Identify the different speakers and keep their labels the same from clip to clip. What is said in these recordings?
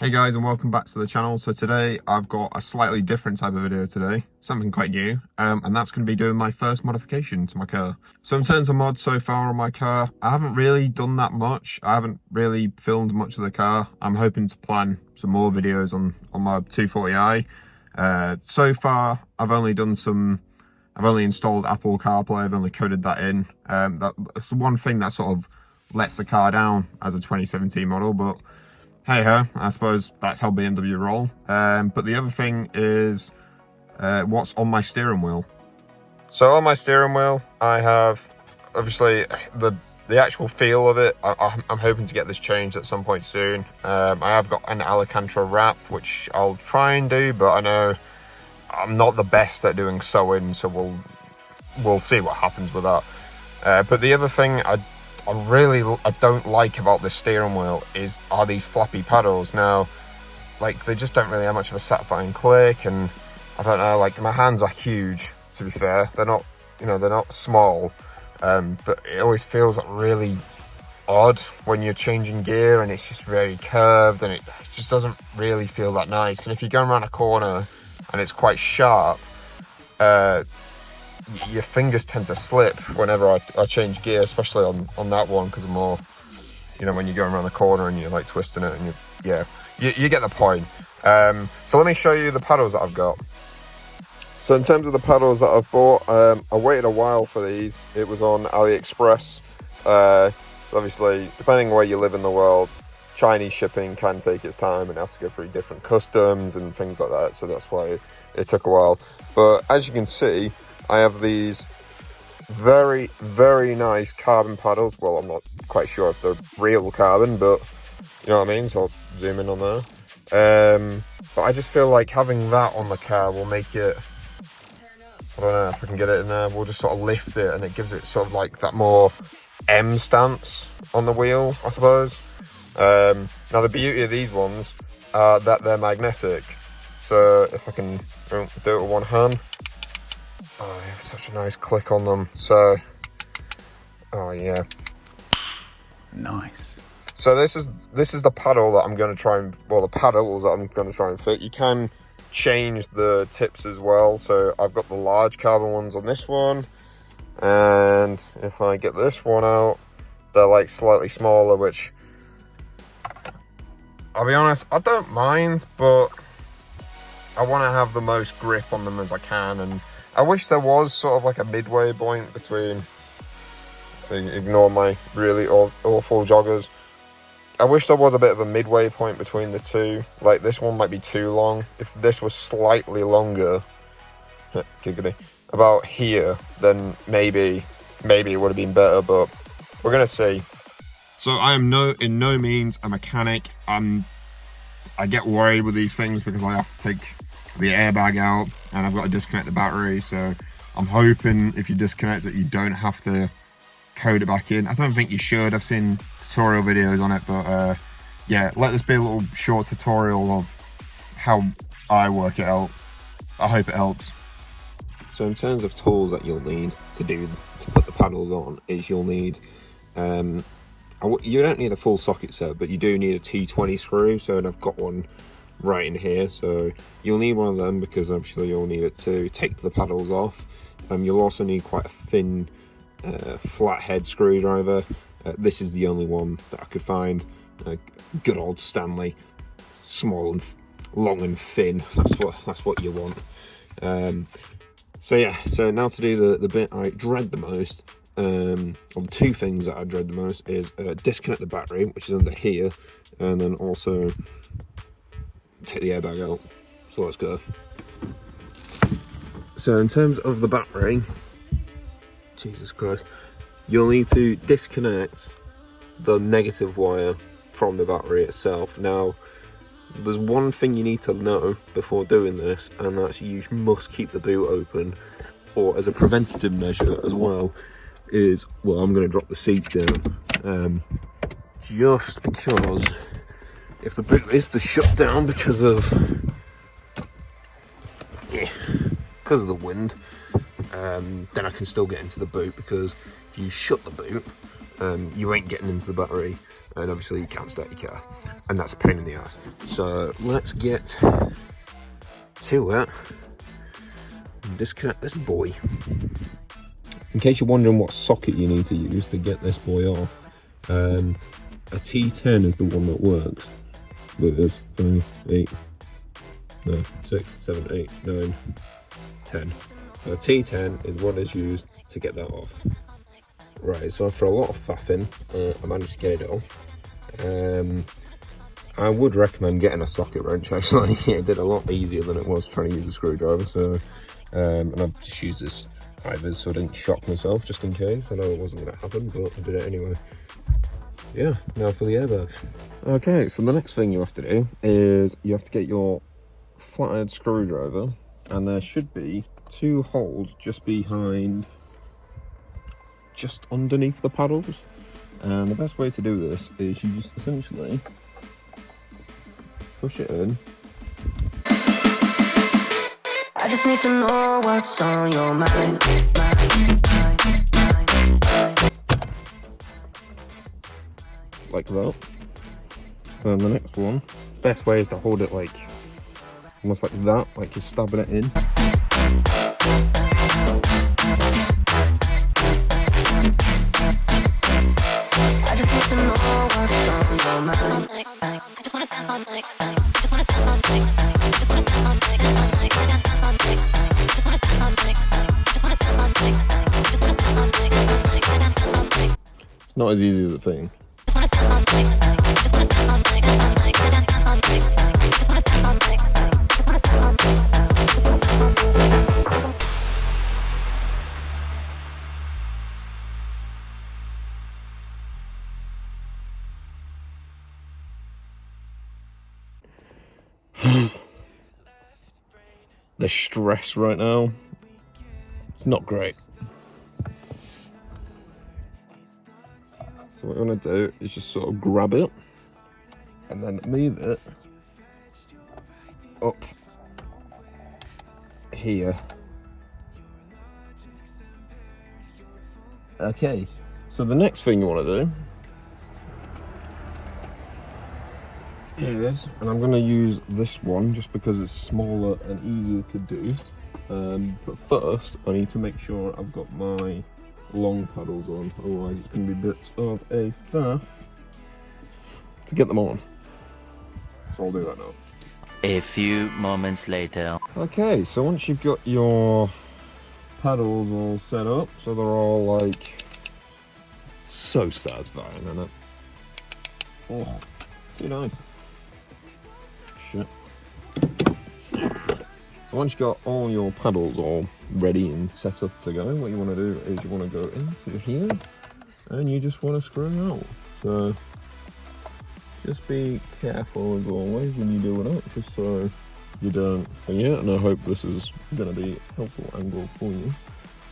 Speaker 1: Hey guys, and welcome back to the channel. So today I've got a slightly different type of video today, something quite new, and that's going to be doing my first modification to my car. So in terms of mods so far on my car, I haven't really done that much. I haven't really filmed much of the car. I'm hoping to plan some more videos on my 240i. So far I've only installed Apple CarPlay. I've only coded that in. That's the one thing that sort of lets the car down as a 2017 model, but hey ho, I suppose that's how BMW roll. But the other thing is what's on my steering wheel. So on my steering wheel, I have obviously the actual feel of it. I'm hoping to get this changed at some point soon. I have got an Alcantara wrap, which I'll try and do, but I know I'm not the best at doing sewing, so we'll see what happens with that. But the other thing I don't like about the steering wheel are these floppy paddles. Now, like, they just don't really have much of a satisfying click, and I don't know, like, my hands are huge, to be fair. They're not, they're not small, but it always feels like really odd when you're changing gear, and it's just very curved, and it just doesn't really feel that nice. And if you're going around a corner and it's quite sharp, your fingers tend to slip whenever I change gear, especially on that one, because of more, when you're going around the corner and you're like twisting it, and you get the point. So let me show you the paddles that I've got. So in terms of the paddles that I've bought, I waited a while for these. It was on AliExpress. So obviously, depending on where you live in the world, Chinese shipping can take its time and it has to go through different customs and things like that. So that's why it took a while. But as you can see, I have these very, very nice carbon paddles. Well, I'm not quite sure if they're real carbon, but you know what I mean? So I'll zoom in on there. But I just feel like having that on the car will make it, I don't know if I can get it in there, we'll just sort of lift it, and it gives it sort of like that more M stance on the wheel, I suppose. Now the beauty of these ones are that they're magnetic. So if I can do it with one hand, oh, yeah, such a nice click on them. So, oh yeah,
Speaker 2: nice.
Speaker 1: So this is the paddle that I'm going to try and, well, the paddles that I'm going to try and fit. You can change the tips as well. So I've got the large carbon ones on this one, and if I get this one out, they're like slightly smaller, which I'll be honest, I don't mind, but I want to have the most grip on them as I can, and I wish there was sort of like a midway point between, so ignore my really awful joggers. I wish there was a bit of a midway point between the two. Like, this one might be too long. If this was slightly longer, giggity, about here, then maybe it would have been better, but we're going to see. So I am in no means a mechanic. I get worried with these things because I have to take the airbag out and I've got to disconnect the battery. So I'm hoping if you disconnect it, you don't have to code it back in. I don't think you should. I've seen tutorial videos on it, but yeah, let this be a little short tutorial of how I work it out. I hope it helps. So in terms of tools that you'll need to put the paddles on, is you'll need you don't need a full socket set, but you do need a T20 screw. So I've got one right in here, so you'll need one of them because obviously you'll need it to take the paddles off. You'll also need quite a thin flathead screwdriver. This is the only one that I could find. Good old Stanley, small and long and thin. That's what you want. So yeah, so now to do the bit I dread the most. The two things that I dread the most is disconnect the battery, which is under here, and then also take the airbag out. So let's go. So in terms of the battery, Jesus Christ, you'll need to disconnect the negative wire from the battery itself. Now, there's one thing you need to know before doing this, and that's you must keep the boot open, or as a preventative measure as well, is, well, I'm going to drop the seats down, just because if the boot is to shut down because of the wind, then I can still get into the boot, because if you shut the boot, you ain't getting into the battery. and obviously you can't start your car, and that's a pain in the ass. So let's get to it and disconnect this boy. In case you're wondering what socket you need to use to get this boy off, a T10 is the one that works. Look at this, 5, 8, no, 6, 7, 8, 9, 10. So a T10 is what is used to get that off. Right, so after a lot of faffing, I managed to get it off. I would recommend getting a socket wrench, actually. It did a lot easier than it was trying to use a screwdriver. So, and I've just used this either so I didn't shock myself, just in case. I know it wasn't going to happen, but I did it anyway. Yeah, now for the airbag. Okay, so the next thing you have to do is you have to get your flathead screwdriver, and there should be 2 holes just underneath the paddles. And the best way to do this is you just essentially push it in.
Speaker 3: I just need to know what's on your mind.
Speaker 1: Like that. And the next one, best way is to hold it like almost like that, like you're stabbing it in.
Speaker 3: I just need to know what's on your mind. I just wanna dance on like, I just wanna dance on like, I just wanna dance on like, dance on like, dance on like, I just wanna dance on like, I just wanna dance on like, I just wanna dance on like, dance on like, dance on like.
Speaker 1: It's not as easy as it seems.
Speaker 3: Just wanna dance on like, I just wanna dance on like, dance on like, dance on like, I just wanna dance on like, I just wanna dance on like.
Speaker 1: The stress right now, it's not great. So what I'm gonna do is just sort of grab it and then move it up here. Okay, so the next thing you want to do is, and I'm going to use this one just because it's smaller and easier to do, but first I need to make sure I've got my long paddles on, otherwise it's going to be bits of a faff to get them on. So I'll do that now.
Speaker 4: A few moments later.
Speaker 1: Okay, so once you've got your paddles all set up, so they're all like so satisfying, isn't it? Oh, too nice. Shit. So once you've got all your paddles all ready and set up to go, what you want to do is you want to go into here and you just want to screw out. So just be careful as always when you do it up, just so you don't forget, and I hope this is going to be a helpful angle for you.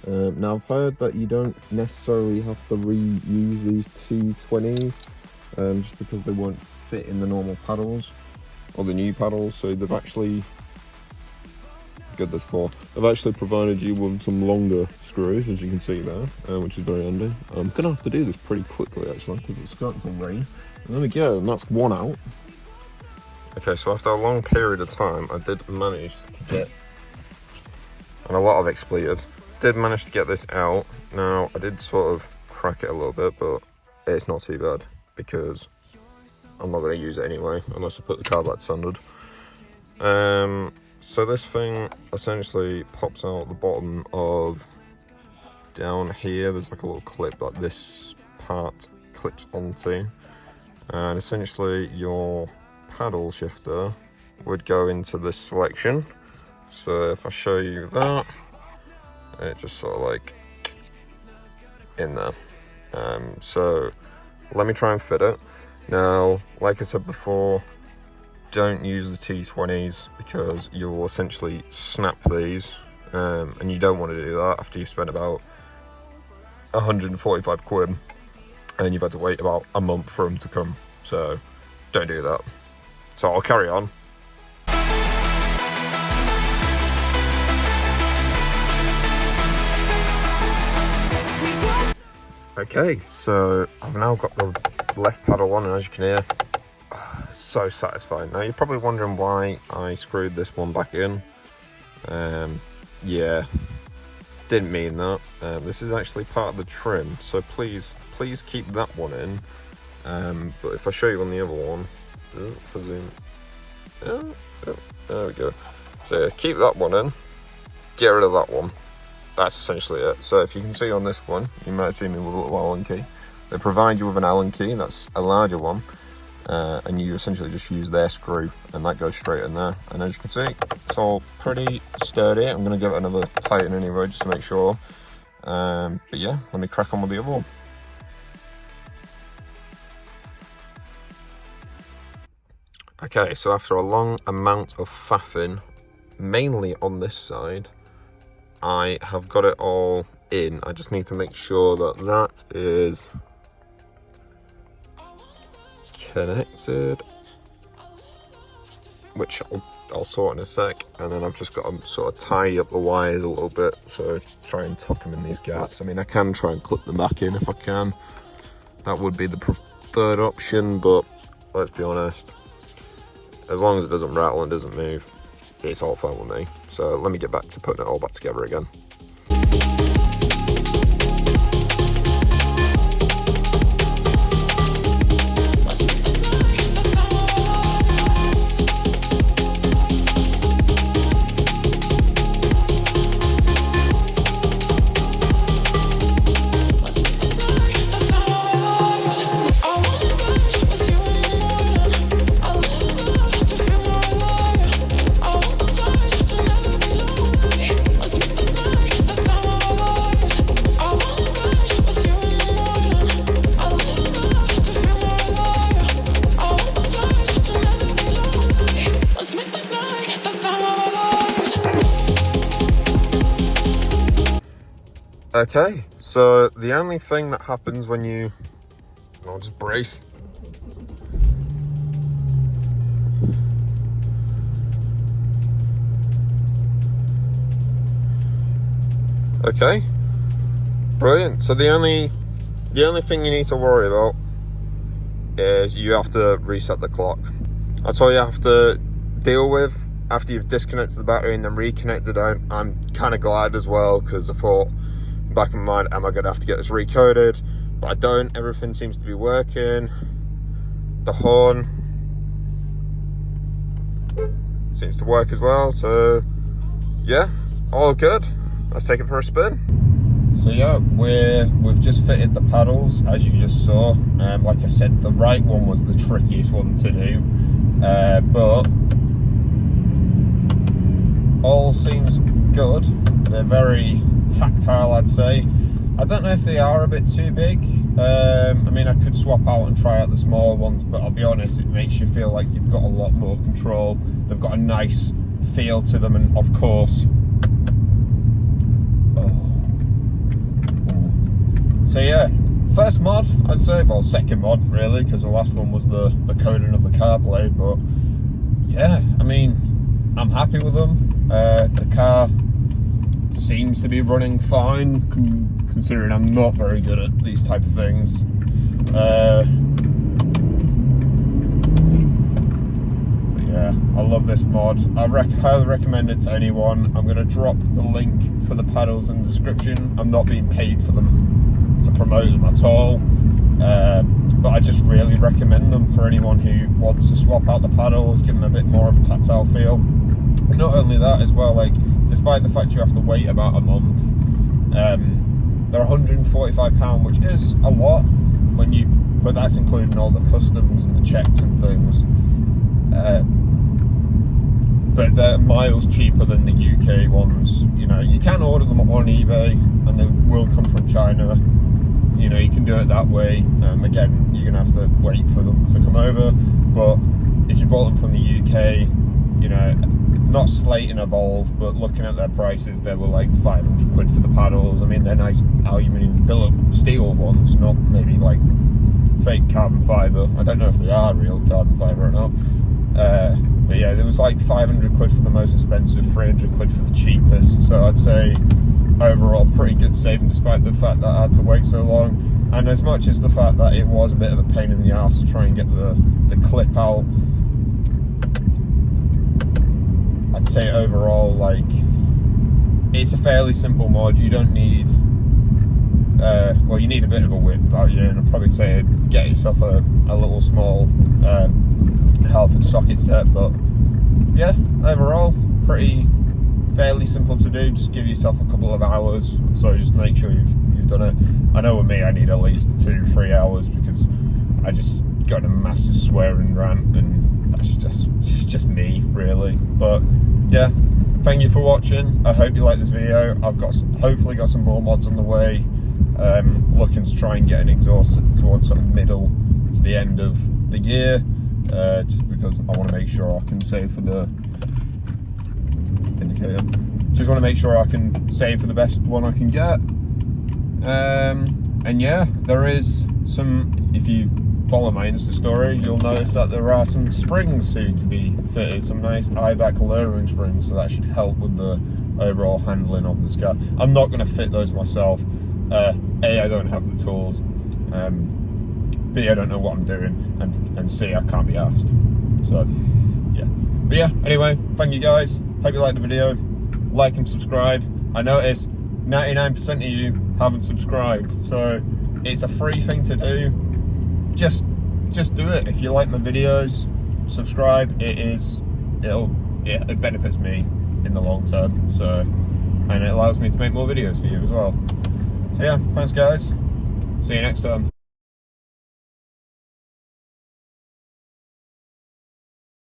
Speaker 1: Now I've heard that you don't necessarily have to reuse these T20s just because they won't fit in the normal paddles or the new paddles, so they've actually they've actually provided you with some longer screws, as you can see there, which is very handy. I'm gonna have to do this pretty quickly actually because it's starting to rain. And there we go, and that's one out. Okay, so after a long period of time, I did manage to get, and a lot of expletives, did manage to get this out. Now I did sort of crack it a little bit, but it's not too bad because I'm not going to use it anyway unless I put the car back standard. So this thing essentially pops out the bottom of down here. There's like a little clip that this part clips onto, and essentially your paddle shifter would go into this selection. So if I show you that, it just sort of like in there. So let me try and fit it. Now, like I said before, don't use the T20s because you will essentially snap these, and you don't want to do that after you've spent about 145 quid and you've had to wait about a month for them to come. So don't do that. So I'll carry on. Okay, so I've now got the left paddle on, and as you can hear, so satisfying. Now you're probably wondering why I screwed this one back in. Yeah, didn't mean that. This is actually part of the trim, so please keep that one in. But if I show you on the other one, if I zoom, there we go. So yeah, keep that one in, get rid of that one. That's essentially it. So if you can see on this one, you might see me with a little Allen key. They provide you with an Allen key, that's a larger one, and you essentially just use their screw, and that goes straight in there. And as you can see, it's all pretty sturdy. I'm going to give it another tighten anyway, just to make sure. But yeah, let me crack on with the other one. Okay, so after a long amount of faffing, mainly on this side, I have got it all in. I just need to make sure that that is connected, which I'll sort in a sec. And then I've just got to sort of tidy up the wires a little bit, so try and tuck them in these gaps. I mean, I can try and clip them back in if I can. That would be the preferred option, but let's be honest, as long as it doesn't rattle and doesn't move, it's all fine with me. So let me get back to putting it all back together again. Okay, so the only thing that happens when you, I'll just brace. Okay, brilliant. So the only thing you need to worry about is you have to reset the clock. That's all you have to deal with after you've disconnected the battery and then reconnected. I'm kind of glad as well, because I thought, back in my mind, am I going to have to get this recoded? But I don't. Everything seems to be working. The horn seems to work as well, so yeah, all good. Let's take it for a spin. So yeah, we've just fitted the paddles, as you just saw. Like I said, the right one was the trickiest one to do, but all seems good. They're very tactile, I'd say. I don't know if they are a bit too big. I mean, I could swap out and try out the smaller ones, but I'll be honest, it makes you feel like you've got a lot more control. They've got a nice feel to them, and of course, so yeah, first mod, I'd say. Well, second mod really, because the last one was the coding of the car blade. But yeah, I mean, I'm happy with them. The car seems to be running fine, considering I'm not very good at these type of things. But yeah, I love this mod. I highly recommend it to anyone. I'm going to drop the link for the paddles in the description. I'm not being paid for them to promote them at all, but I just really recommend them for anyone who wants to swap out the paddles, give them a bit more of a tactile feel. Not only that as well, like, despite the fact you have to wait about a month, they're £145, which is a lot but that's including all the customs and the checks and things. But they're miles cheaper than the UK ones. You know, you can order them on eBay and they will come from China. You know, you can do it that way. Again, you're gonna have to wait for them to come over. But if you bought them from the UK, you know, not Slate and Evolve, but looking at their prices, they were like 500 quid for the paddles. I mean, they're nice aluminium billet steel ones, not maybe like fake carbon fibre. I don't know if they are real carbon fibre or not. But yeah, there was like 500 quid for the most expensive, 300 quid for the cheapest. So I'd say overall pretty good saving, despite the fact that I had to wait so long. And as much as the fact that it was a bit of a pain in the ass to try and get the clip out, I'd say overall, like, it's a fairly simple mod. You don't need, well, you need a bit of a whip about you, and I'd probably say get yourself a little small Halford socket set. But yeah, overall, fairly simple to do. Just give yourself a couple of hours, so just make sure you've done it. I know with me, I need at least 2-3 hours because I just got a massive swearing rant, and that's just me, really. But yeah, thank you for watching. I hope you like this video. I've hopefully got some more mods on the way. Looking to try and get an exhaust towards sort of middle to the end of the year, just because I want to make sure I can save for the indicator. Just want to make sure I can save for the best one I can get. And yeah, there is some, if you follow my Insta story, you'll notice that there are some springs soon to be fitted, some nice IVAC lowering springs, so that should help with the overall handling of this car. I'm not going to fit those myself. A, I don't have the tools, B, I don't know what I'm doing, and C, I can't be asked. So yeah, but yeah, anyway, thank you guys. Hope you liked the video. Like and subscribe. I noticed 99% of you haven't subscribed, so it's a free thing to do. Just do it. If you like my videos, subscribe. It benefits me in the long term, so, and it allows me to make more videos for you as well. So yeah, thanks guys, see you next time.